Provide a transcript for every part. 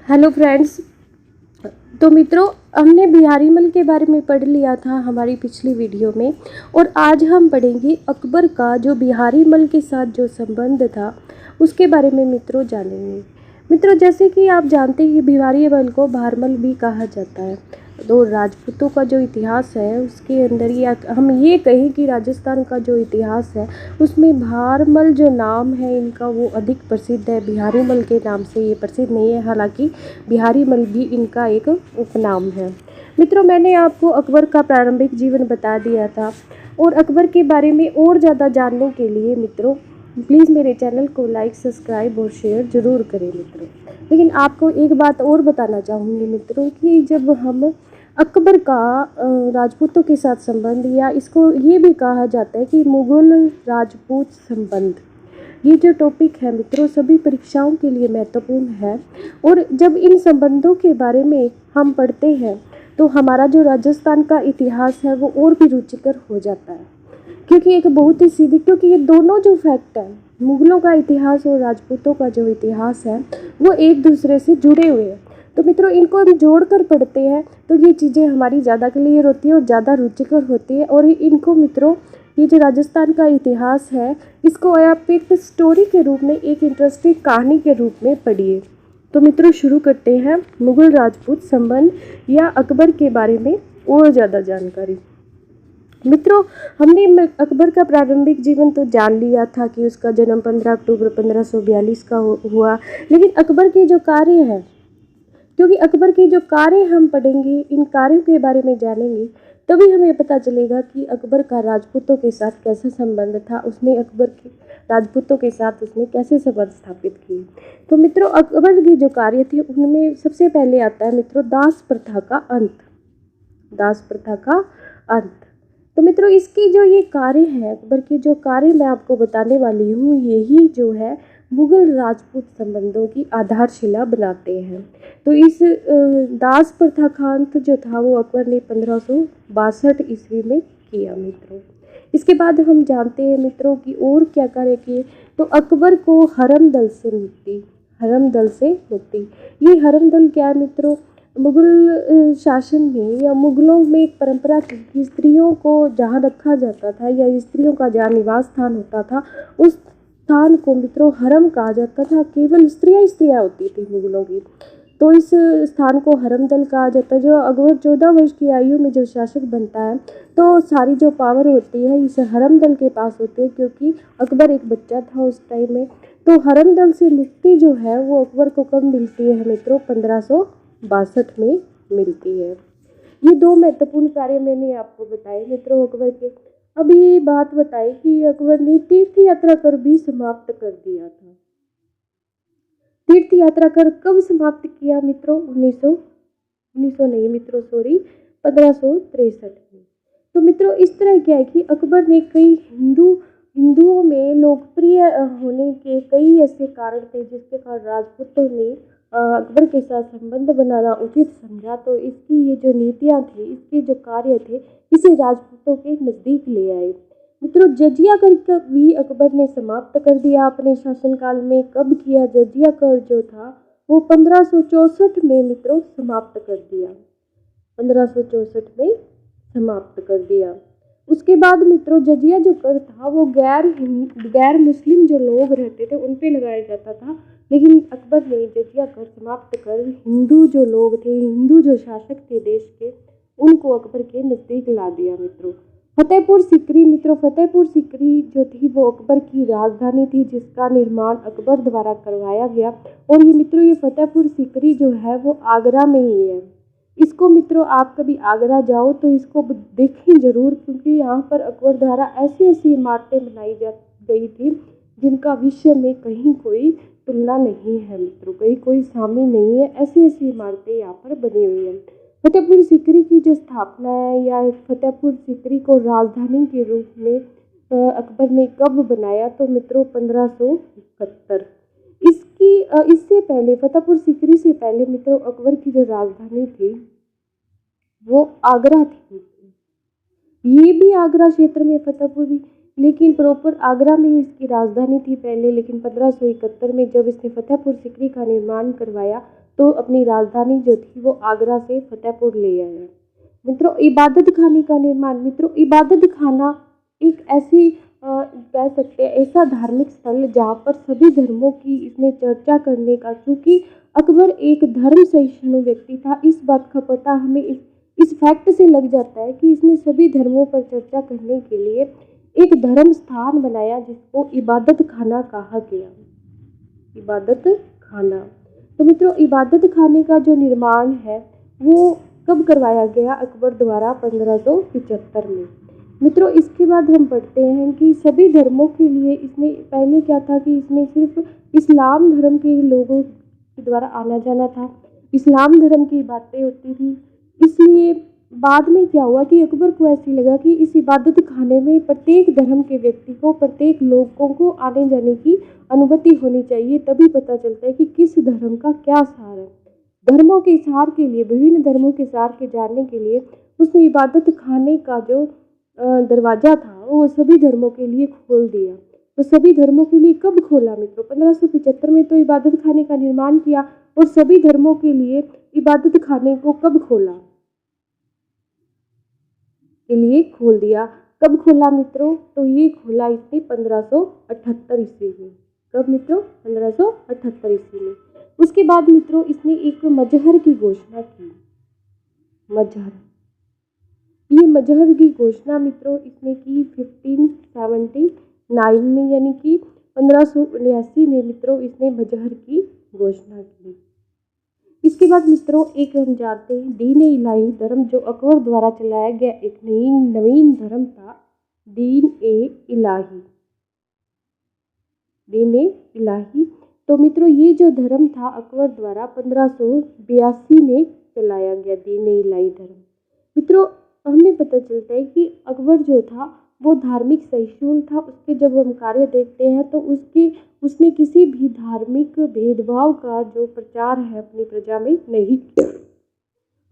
Hello friends. तो मित्रों, हमने बिहारी मल के बारे में पढ़ लिया था हमारी पिछली वीडियो में। और आज हम पढ़ेंगे अकबर का जो बिहारी मल के साथ जो संबंध था उसके बारे में मित्रों जानेंगे। मित्रों, जैसे कि आप जानते हैं कि बिहारी मल को भारमल भी कहा जाता है। तो राजपूतों का जो इतिहास है उसके अंदर ये हम ये कहें कि राजस्थान का जो इतिहास है उसमें भारमल जो नाम है इनका वो अधिक प्रसिद्ध है। बिहारी मल के नाम से ये प्रसिद्ध नहीं है, हालांकि बिहारी मल भी इनका एक उपनाम है। मित्रों, मैंने आपको अकबर का प्रारंभिक जीवन बता दिया था और अकबर के बारे में और ज़्यादा जानने के लिए मित्रों प्लीज़ मेरे चैनल को लाइक, सब्सक्राइब और शेयर ज़रूर करें मित्रों। लेकिन आपको एक बात और बताना चाहूँगी मित्रों कि जब हम अकबर का राजपूतों के साथ संबंध, या इसको ये भी कहा जाता है कि मुगल राजपूत संबंध, ये जो टॉपिक है मित्रों सभी परीक्षाओं के लिए महत्वपूर्ण है। और जब इन संबंधों के बारे में हम पढ़ते हैं तो हमारा जो राजस्थान का इतिहास है वो और भी रुचिकर हो जाता है, क्योंकि एक बहुत ही सीधी, क्योंकि ये दोनों जो फैक्ट है, मुगलों का इतिहास और राजपूतों का जो इतिहास है वो एक दूसरे से जुड़े हुए हैं। तो मित्रों इनको हम जोड़ कर पढ़ते हैं तो ये चीज़ें हमारी ज़्यादा क्लियर होती है और ज़्यादा रुचिकर होती है। और इनको मित्रों, ये जो राजस्थान का इतिहास है इसको आप एक स्टोरी के रूप में, एक इंटरेस्टिंग कहानी के रूप में पढ़िए। तो मित्रों शुरू करते हैं मुगल राजपूत संबंध या अकबर के बारे में और ज़्यादा जानकारी। मित्रों, हमने अकबर का प्रारंभिक जीवन तो जान लिया था कि उसका जन्म 15 अक्टूबर 1542 का हुआ। लेकिन अकबर के जो कार्य हैं, क्योंकि अकबर के जो कार्य हम पढ़ेंगे, इन कार्यों के बारे में जानेंगे, तभी हमें पता चलेगा कि अकबर का राजपूतों के साथ कैसा संबंध था, उसने अकबर के राजपूतों के साथ उसने कैसे संबंध स्थापित किए। तो मित्रों अकबर के जो कार्य थे उनमें सबसे पहले आता है मित्रों दास प्रथा का अंत। दास प्रथा का अंत। तो मित्रों इसकी जो ये कार्य है, अकबर के जो कार्य मैं आपको बताने वाली हूँ, यही जो है मुगल राजपूत संबंधों की आधारशिला बनाते हैं। तो इस दास प्रथा का अंत जो था वो अकबर ने 1562 ईस्वी में किया मित्रों। इसके बाद हम जानते हैं मित्रों की और क्या कार्य किए। तो अकबर को हरम दल से मुक्ति, हरम दल से मुक्ति। ये हरम दल क्या है मित्रों? मुगल शासन में या मुगलों में एक परंपरा थी कि स्त्रियों को जहाँ रखा जाता था या स्त्रियों का जहाँ निवास स्थान होता था उस स्थान को मित्रों हरम कहा जाता था। केवल स्त्रियाँ स्त्रियाँ होती थी मुगलों की, तो इस स्थान को हरम दल कहा जाता है। जो अकबर 14 वर्ष की आयु में जो शासक बनता है तो सारी जो पावर होती है इस हरम दल के पास होती है, क्योंकि अकबर एक बच्चा था उस टाइम में। तो हरम दल से मुक्ति जो है वो अकबर को कब मिलती है मित्रों? 1562 में मिलती है। ये दो महत्वपूर्ण कार्य मैंने आपको बताए मित्रों अकबर के। अब ये बात बताई कि अकबर ने तीर्थ यात्रा कर भी समाप्त कर दिया था। तीर्थ यात्रा कर कब समाप्त किया मित्रों? 1900 नहीं मित्रों, सॉरी, 1563 में। तो मित्रों इस तरह क्या है कि अकबर ने कई हिंदुओं में लोकप्रिय होने के कई ऐसे कारण थे जिसके कारण राजपूतों ने अकबर के साथ संबंध बनाना उचित समझा। तो इसकी ये जो नीतियाँ थी, इसके जो कार्य थे, इसे राजपूतों के नज़दीक ले आए मित्रों। जजिया कर भी अकबर ने समाप्त कर दिया अपने शासनकाल में। कब किया? जजिया कर जो था वो 1564 में मित्रों समाप्त कर दिया, 1564 में समाप्त कर दिया। उसके बाद मित्रों जजिया जो कर था वो गैर मुस्लिम जो लोग रहते थे उन पे लगाया जाता था, लेकिन अकबर ने जजिया कर समाप्त कर हिंदू जो लोग थे, हिंदू जो शासक थे देश के, उनको अकबर के नज़दीक ला दिया मित्रों। फतेहपुर सीकरी मित्रों, फतेहपुर सीकरी जो थी वो अकबर की राजधानी थी जिसका निर्माण अकबर द्वारा करवाया गया। और ये मित्रों ये फतेहपुर सीकरी जो है वो आगरा में ही है। इसको मित्रों आप कभी आगरा जाओ तो इसको देखें जरूर, क्योंकि यहाँ पर अकबर द्वारा ऐसी ऐसी इमारतें बनाई जा गई थी जिनका विश्व में कहीं कोई तुलना नहीं है मित्रों, कहीं कोई सामी नहीं है। ऐसी ऐसी इमारतें यहाँ पर बनी हुई हैं। फतेहपुर सीकरी की जो स्थापना है या फतेहपुर सीकरी को राजधानी के रूप में अकबर ने कब बनाया? तो मित्रों 1571। इससे पहले फतेहपुर सीकरी से पहले मित्रों अकबर की जो राजधानी थी वो आगरा थी। ये भी आगरा क्षेत्र में फतेहपुर भी, लेकिन प्रॉपर आगरा में इसकी राजधानी थी पहले। लेकिन 1571 में जब इसने फतेहपुर सीकरी का निर्माण करवाया तो अपनी राजधानी जो थी वो आगरा से फतेहपुर ले आया। मित्रों, इबादत खाने का निर्माण। मित्रों, इबादत खाना एक ऐसी कह सकते हैं ऐसा धार्मिक स्थल जहाँ पर सभी धर्मों की इसने चर्चा करने का, क्योंकि अकबर एक धर्म सहिष्णु व्यक्ति था, इस बात का पता हमें इस फैक्ट से लग जाता है कि इसने सभी धर्मों पर चर्चा करने के लिए एक धर्म स्थान बनाया जिसको इबादत खाना कहा गया। इबादत खाना। तो मित्रों, इबादत खाने का जो निर्माण है वो कब करवाया गया? अकबर द्वारा 1575 में। मित्रों, इसके बाद हम पढ़ते हैं कि सभी धर्मों के लिए इसने पहले क्या था कि इसमें सिर्फ इस्लाम धर्म के लोगों के द्वारा आना जाना था, इस्लाम धर्म की बातें होती थी। इसलिए बाद में क्या हुआ कि अकबर को ऐसे लगा कि इस इबादत खाने में प्रत्येक धर्म के व्यक्ति को, प्रत्येक लोगों को आने जाने की अनुमति होनी चाहिए, तभी पता चलता है कि किस धर्म का क्या सार है। धर्मों के सार के लिए, विभिन्न धर्मों के सार के जानने के लिए उसने इबादत खाने का जो दरवाज़ा था वो सभी धर्मों के लिए खोल दिया। तो सभी धर्मों के लिए कब खोला मित्रों? 1575 में तो इबादत खाने का निर्माण किया, और सभी धर्मों के लिए इबादत खाने को कब खोला? के लिए खोल दिया। कब खोला मित्रों? तो ये खोला इसने 1578 ईस्वी में। कब मित्रों? 1578 ईस्वी में। उसके बाद मित्रों इसने एक मजहर की घोषणा की। मजहर, ये मजहर की घोषणा मित्रों इसने की 1579 में, यानी कि 1579 में मित्रों इसने मजहर की घोषणा की। इसके बाद मित्रों एक हम जानते हैं दीन ए इलाही धर्म, जो अकबर द्वारा चलाया गया एक नवीन धर्म था, दीन ए इलाही। दीन ए इलाही। तो मित्रों ये जो धर्म था अकबर द्वारा 1582 में चलाया गया दीन ए इलाही धर्म। मित्रों, हमें पता चलता है कि अकबर जो था वो धार्मिक सहिष्णु था। उसके जब हम कार्य देखते हैं तो उसने किसी भी धार्मिक भेदभाव का जो प्रचार है अपनी प्रजा में नहीं किया,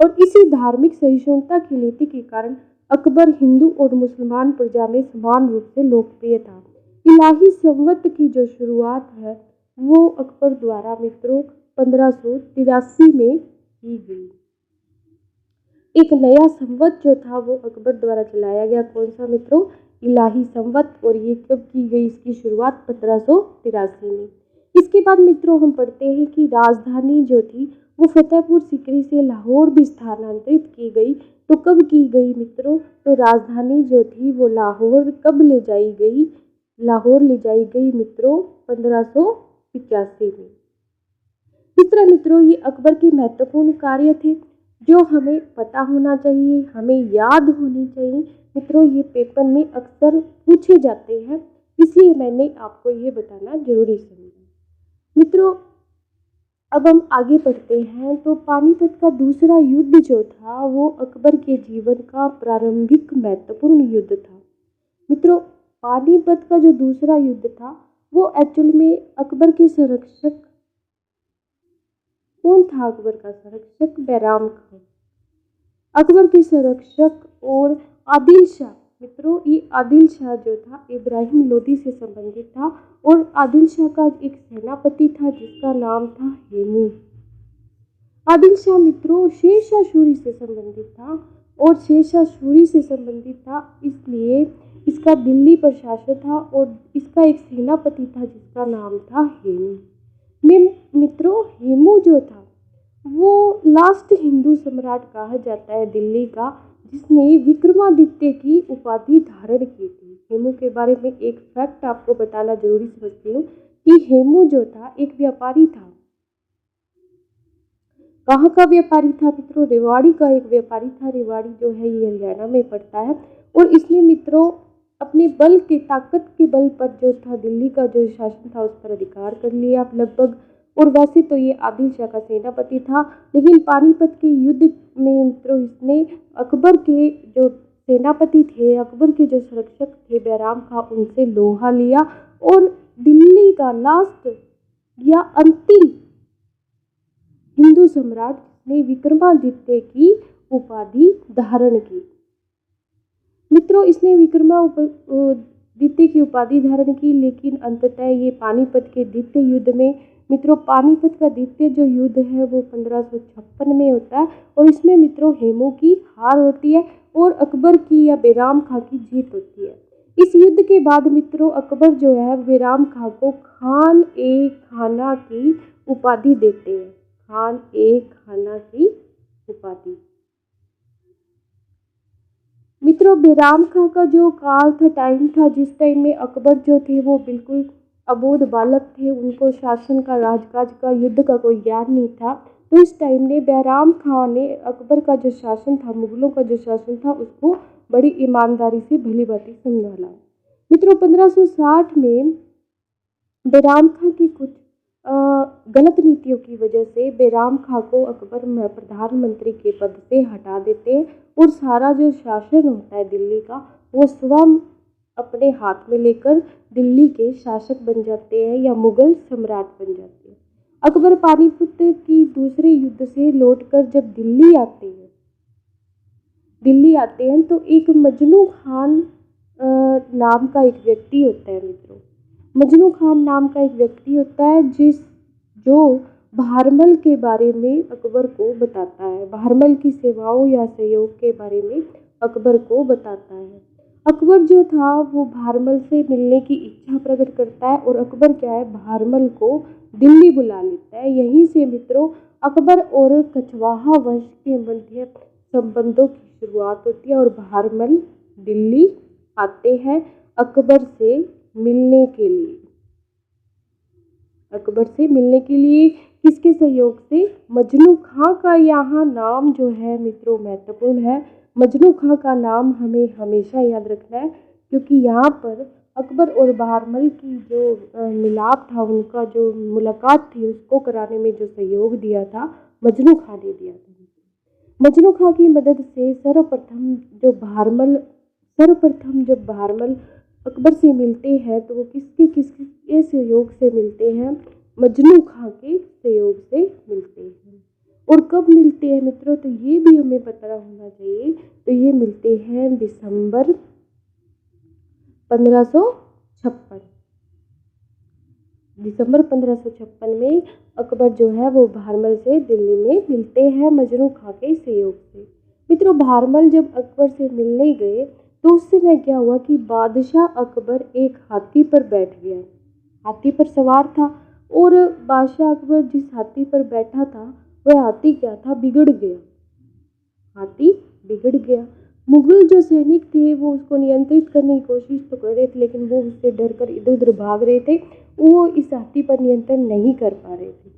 और इसी धार्मिक सहिष्णुता की नीति के कारण अकबर हिंदू और मुसलमान प्रजा में समान रूप से लोकप्रिय था। इलाही संवत की जो शुरुआत है वो अकबर द्वारा मित्रों 1583 में की गई। एक नया संवत जो था वो अकबर द्वारा चलाया गया। कौन सा मित्रों? इलाही संवत। और ये कब की गई? इसकी शुरुआत 1583 में। इसके बाद मित्रों हम पढ़ते हैं कि राजधानी जो थी वो फतेहपुर सीकरी से लाहौर भी स्थानांतरित की गई। तो कब की गई मित्रों? तो राजधानी जो थी वो लाहौर कब ले जाई गई? लाहौर ले जाई गई मित्रों 1585 में। इस तरह मित्रों ये अकबर के महत्वपूर्ण कार्य थे जो हमें पता होना चाहिए, हमें याद होनी चाहिए। मित्रों ये पेपर में अक्सर पूछे जाते हैं, इसलिए मैंने आपको ये बताना जरूरी समझा। मित्रों अब हम आगे बढ़ते हैं। तो पानीपत का दूसरा युद्ध जो था वो अकबर के जीवन का प्रारंभिक महत्वपूर्ण युद्ध था। मित्रों पानीपत का जो दूसरा युद्ध था वो एक्चुअल में अकबर के संरक्षक, कौन था अकबर का संरक्षक? बैराम खान। अकबर के संरक्षक और आदिल शाह। मित्रों ये आदिल शाह जो था इब्राहिम लोदी से संबंधित था, और आदिल शाह का एक सेनापति था जिसका नाम था हेमू। आदिल शाह मित्रों शेरशाह सूरी से संबंधित था, और शेरशाह सूरी से संबंधित था इसलिए इसका दिल्ली प्रशासन था, और इसका एक सेनापति था जिसका नाम था हेमू। मित्रों हेमू जो था वो लास्ट हिंदू सम्राट कहा जाता है दिल्ली का, जिसने विक्रमादित्य की उपाधि धारण की थी। हेमू के बारे में एक फैक्ट आपको बताना जरूरी समझती हूँ कि हेमू जो था एक व्यापारी था। कहाँ का व्यापारी था मित्रों? रेवाड़ी का एक व्यापारी था। रेवाड़ी जो है ये हरियाणा में पड़ता है, और इसने मित्रों अपने बल के, ताकत के बल पर जो था दिल्ली का जो शासन था उस पर अधिकार कर लिया लगभग। और वैसे तो ये आदिल शाह का सेनापति था, लेकिन पानीपत के युद्ध में मित्रों इसने अकबर के जो सेनापति थे, अकबर के जो संरक्षक थे बैराम खां, उनसे लोहा लिया और दिल्ली का लास्ट या अंतिम हिंदू सम्राट ने विक्रमादित्य की उपाधि धारण की। मित्रों इसने विक्रमादित्य की उपाधि धारण की, लेकिन अंततः ये पानीपत के द्वितीय युद्ध में मित्रों पानीपत का द्वितीय जो युद्ध है वो 1556 में होता है और इसमें मित्रों हेमू की हार होती है और अकबर की या बैराम खां की जीत होती है। इस युद्ध के बाद मित्रों अकबर जो है बैराम खां को खान ए खाना की उपाधि देते हैं। खान ए खाना की उपाधि। मित्रों बैराम खां का जो काल था, टाइम था, जिस टाइम में अकबर जो थे वो बिल्कुल अबोध बालक थे, उनको शासन का, राजकाज का, युद्ध का कोई ज्ञान नहीं था। तो इस टाइम ने बैराम खां ने अकबर का जो शासन था, मुगलों का जो शासन था, उसको बड़ी ईमानदारी से भली भांति संभाला। मित्रों 1560 में बैराम खां की कुछ गलत नीतियों की वजह से बैराम खां को अकबर प्रधानमंत्री के पद से हटा देते हैं और सारा जो शासन होता है दिल्ली का वो स्वयं अपने हाथ में लेकर दिल्ली के शासक बन जाते हैं या मुगल सम्राट बन जाते हैं। अकबर पानीपत की दूसरे युद्ध से लौटकर जब दिल्ली आते हैं तो एक मजनू खान नाम का एक व्यक्ति होता है मित्रों। मजनू खान नाम का एक व्यक्ति होता है जो भारमल के बारे में अकबर को बताता है, भारमल की सेवाओं या सहयोग के बारे में अकबर को बताता है। अकबर जो था वो भारमल से मिलने की इच्छा प्रकट करता है और अकबर क्या है भारमल को दिल्ली बुला लेता है। यहीं से मित्रों अकबर और कछवाहा वंश के मध्य संबंधों की शुरुआत होती है और भारमल दिल्ली आते हैं अकबर से मिलने के लिए। अकबर से मिलने के लिए किसके सहयोग से? मजनू खां का यहाँ नाम जो है मित्रों महत्वपूर्ण है। मजनू खां का नाम हमें हमेशा याद रखना है क्योंकि यहाँ पर अकबर और भारमल की जो मिलाप था, उनका जो मुलाकात थी, उसको कराने में जो सहयोग दिया था मजनू खां ने दिया था। मजनू खां की मदद से सर्वप्रथम जब भारमल अकबर से मिलते हैं तो वो किसके सहयोग से मिलते हैं? मजनू खां के सहयोग से मिलते हैं। और कब मिलते हैं मित्रों? तो ये भी हमें पता होना चाहिए। तो ये मिलते हैं दिसंबर 1556। दिसंबर 1556 में अकबर जो है वो भारमल से दिल्ली में मिलते हैं मजनू खां के सहयोग से। मित्रों भारमल जब अकबर से मिलने गए तो उस समय क्या हुआ कि बादशाह अकबर एक हाथी पर बैठ गया, हाथी पर सवार था और बादशाह अकबर जिस हाथी पर बैठा था वह हाथी क्या था? बिगड़ गया। हाथी बिगड़ गया। मुगल जो सैनिक थे वो उसको नियंत्रित करने की कोशिश तो कर रहे थे लेकिन वो उससे डरकर इधर उधर भाग रहे थे, वो इस हाथी पर नियंत्रण नहीं कर पा रहे थे।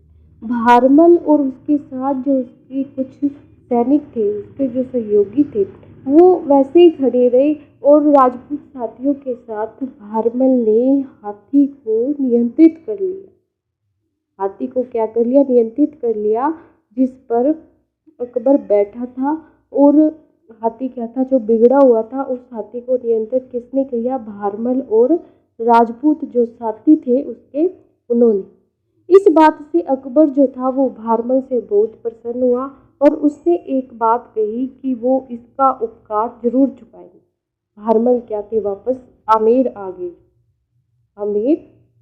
भारमल और उसके साथ जो उसके कुछ सैनिक थे, उसके जो सहयोगी थे, वो वैसे ही खड़े रहे और राजपूत साथियों के साथ भारमल ने हाथी को नियंत्रित कर लिया। हाथी को क्या कर लिया? नियंत्रित कर लिया, जिस पर अकबर बैठा था। और हाथी क्या था? जो बिगड़ा हुआ था, उस हाथी को नियंत्रित किसने किया? भारमल और राजपूत जो साथी थे उसके, उन्होंने। इस बात से अकबर जो था वो भारमल से बहुत प्रसन्न हुआ और उसने एक बात कही कि वो इसका उपकार जरूर चुकाएंगे। भारमल क्या थे? वापस आमेर आ गए, आमेर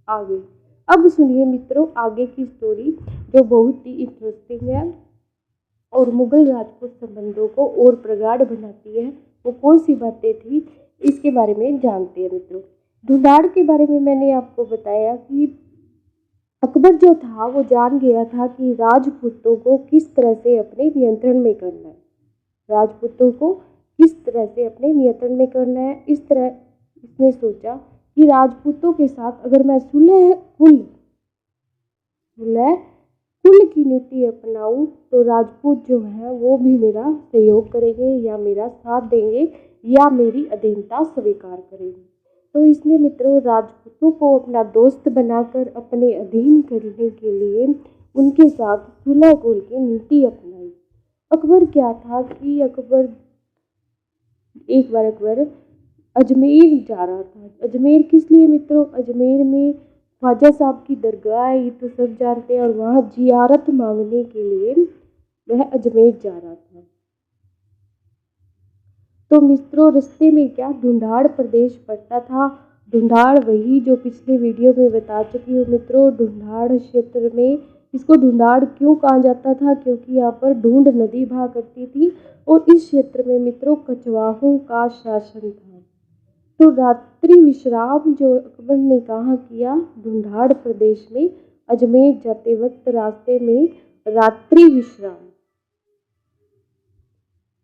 आ गए। अब सुनिए मित्रों आगे की स्टोरी जो बहुत ही इंटरेस्टिंग है और मुगल राजपूत संबंधों को और प्रगाढ़ बनाती है। वो कौन सी बातें थी इसके बारे में जानते हैं मित्रों। ढूंढाड़ के बारे में मैंने आपको बताया कि अकबर जो था वो जान गया था कि राजपूतों को किस तरह से अपने नियंत्रण में करना है, राजपूतों को किस तरह से अपने नियंत्रण में करना है। इस तरह इसने सोचा कि राजपूतों के साथ अगर मैं सुलह कुल की नीति अपनाऊं तो राजपूत जो है वो भी मेरा सहयोग करेंगे या मेरा साथ देंगे या मेरी अधीनता स्वीकार करेंगे। तो इसने मित्रों राजपूतों को अपना दोस्त बनाकर अपने अधीन करने के लिए उनके साथ सुलह कुल की नीति अपनाई। अकबर क्या था कि एक बार अकबर अजमेर जा रहा था। अजमेर किस लिए मित्रों? अजमेर में ख्वाजा साहब की दरगाह है, ये तो सब जानते हैं, और वहाँ जियारत मांगने के लिए वह अजमेर जा रहा था। तो मित्रों रास्ते में क्या ढूंढाड़ प्रदेश पड़ता था। ढूंढाड़ वही जो पिछले वीडियो में बता चुकी हूँ मित्रों। ढूंढाड़ क्षेत्र में इसको ढूंढाड़ क्यों कहा जाता था, क्योंकि यहाँ पर ढूंढ नदी बहा करती थी और इस क्षेत्र में मित्रों कछवाहों का शासन था। तो रात्रि विश्राम जो अकबर ने कहाँ किया, ढूंढाड़ प्रदेश में अजमेर जाते वक्त रास्ते में रात्रि विश्राम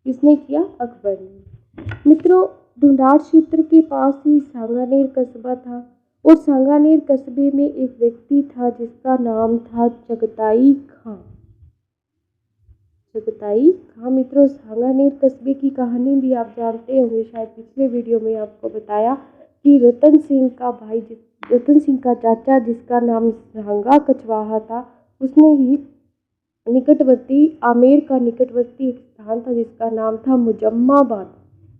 किसने किया, अकबर ने। मित्रों ढूंढाड़ क्षेत्र के पास ही सांगानेर कस्बा था और सांगानेर कस्बे में एक व्यक्ति था जिसका नाम था चगताई खां। चगताई खां मित्रों, सांगानेर कस्बे की कहानी भी आप जानते होंगे, शायद पिछले वीडियो में आपको बताया कि रतन सिंह का चाचा जिसका नाम सांगा कछवाहा था, उसने ही निकटवर्ती आमेर का निकटवर्ती एक स्थान था जिसका नाम था मुजम्माबाद,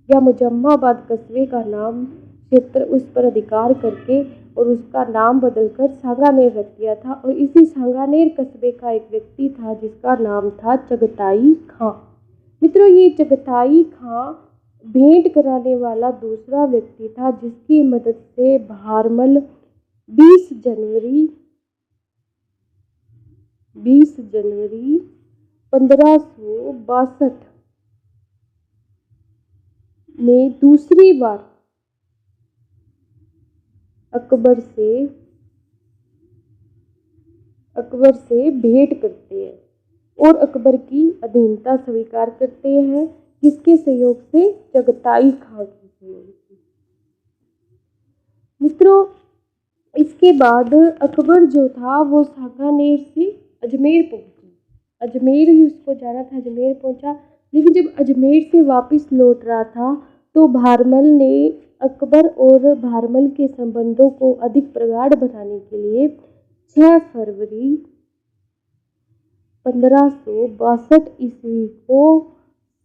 या मुजम्माबाद कस्बे का नाम क्षेत्र उस पर अधिकार करके और उसका नाम बदलकर सांगानेर रख दिया था। और इसी सांगानेर कस्बे का एक व्यक्ति था जिसका नाम था चगताई खां। मित्रों ये चगताई खां भेंट कराने वाला दूसरा व्यक्ति था जिसकी मदद से भारमल 20 जनवरी 1562 में दूसरी बार अकबर से भेंट करते हैं और अकबर की अधीनता स्वीकार करते हैं। किसके सहयोग से, चगताई खां के सहयोग से। मित्रों इसके बाद अकबर जो था वो सांगानेर से अजमेर पहुंचा। अजमेर ही उसको जाना था, अजमेर पहुंचा। लेकिन जब अजमेर से वापस लौट रहा था तो भारमल ने अकबर और भारमल के संबंधों को अधिक प्रगाढ़ बनाने के लिए 6 फरवरी 1562 ईस्वी को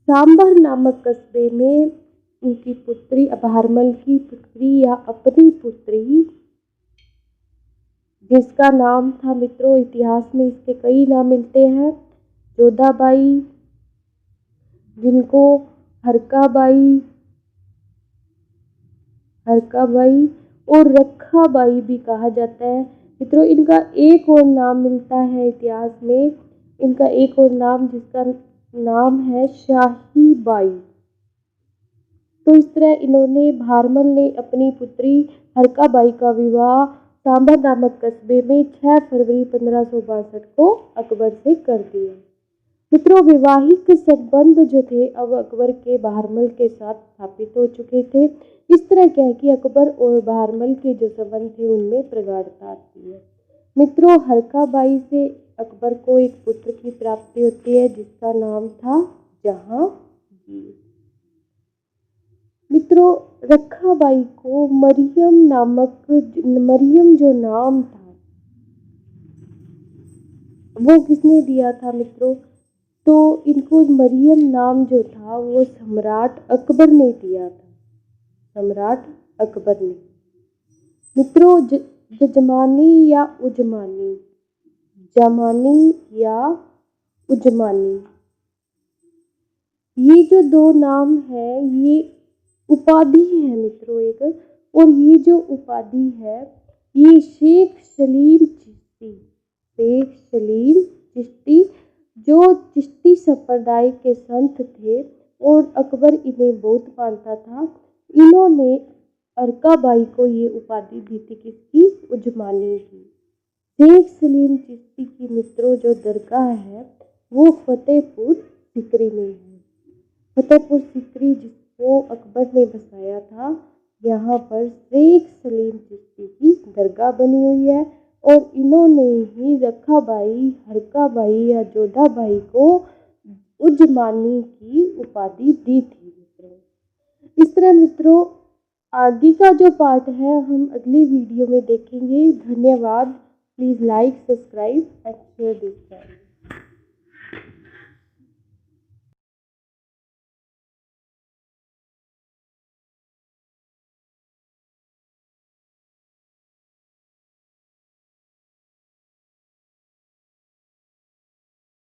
सांभर नामक कस्बे में उनकी पुत्री, भारमल की पुत्री या अपनी पुत्री, जिसका नाम था मित्रों, इतिहास में इसके कई नाम मिलते हैं, जोधाबाई, जिनको हरकाबाई और रखाबाई भी कहा जाता है। मित्रों इनका एक और नाम मिलता है इतिहास में, इनका एक और नाम जिसका नाम है शाही बाई। तो इस तरह इन्होंने, भारमल ने अपनी पुत्री हरकाबाई का विवाह सांभर नामक कस्बे में 6 फरवरी 1562 को अकबर से कर दिया। मित्रों वैवाहिक संबंध जो थे अब अकबर के भारमल के साथ स्थापित हो चुके थे। इस तरह क्या है कि अकबर और भारमल के जो संबंध थे उनमें प्रगाढ़ता आती है। मित्रों हरकाबाई से अकबर को एक पुत्र की प्राप्ति होती है जिसका नाम था जहांगीर। मित्रों रखाबाई को मरियम जो नाम था वो किसने दिया था मित्रों, तो इनको मरियम नाम जो था वो सम्राट अकबर ने दिया था, सम्राट अकबर ने। मित्रों जमानी या उजमानी ये जो दो नाम है ये उपाधि है मित्रों एक, और ये जो उपाधि है ये शेख सलीम चिश्ती जो चिश्ती संप्रदाय के संत थे और अकबर इन्हें बहुत मानता था, इन्होंने अरकाबाई को ये उपाधि दी थी, किसकी, उजमानी की। शेख सलीम चिश्ती की मित्रों जो दरगाह है वो फतेहपुर सीकरी में है। फतेहपुर सीकरी जिसको अकबर ने बसाया था, यहाँ पर शेख सलीम चिश्ती की दरगाह बनी हुई है और इन्होंने ही रखाबाई, हरकाबाई या जोधाबाई को उजमानी की उपाधि दी थी मित्रों। इस तरह मित्रों आगे का जो पार्ट है हम अगली वीडियो में देखेंगे। धन्यवाद। Please like, subscribe and share this channel.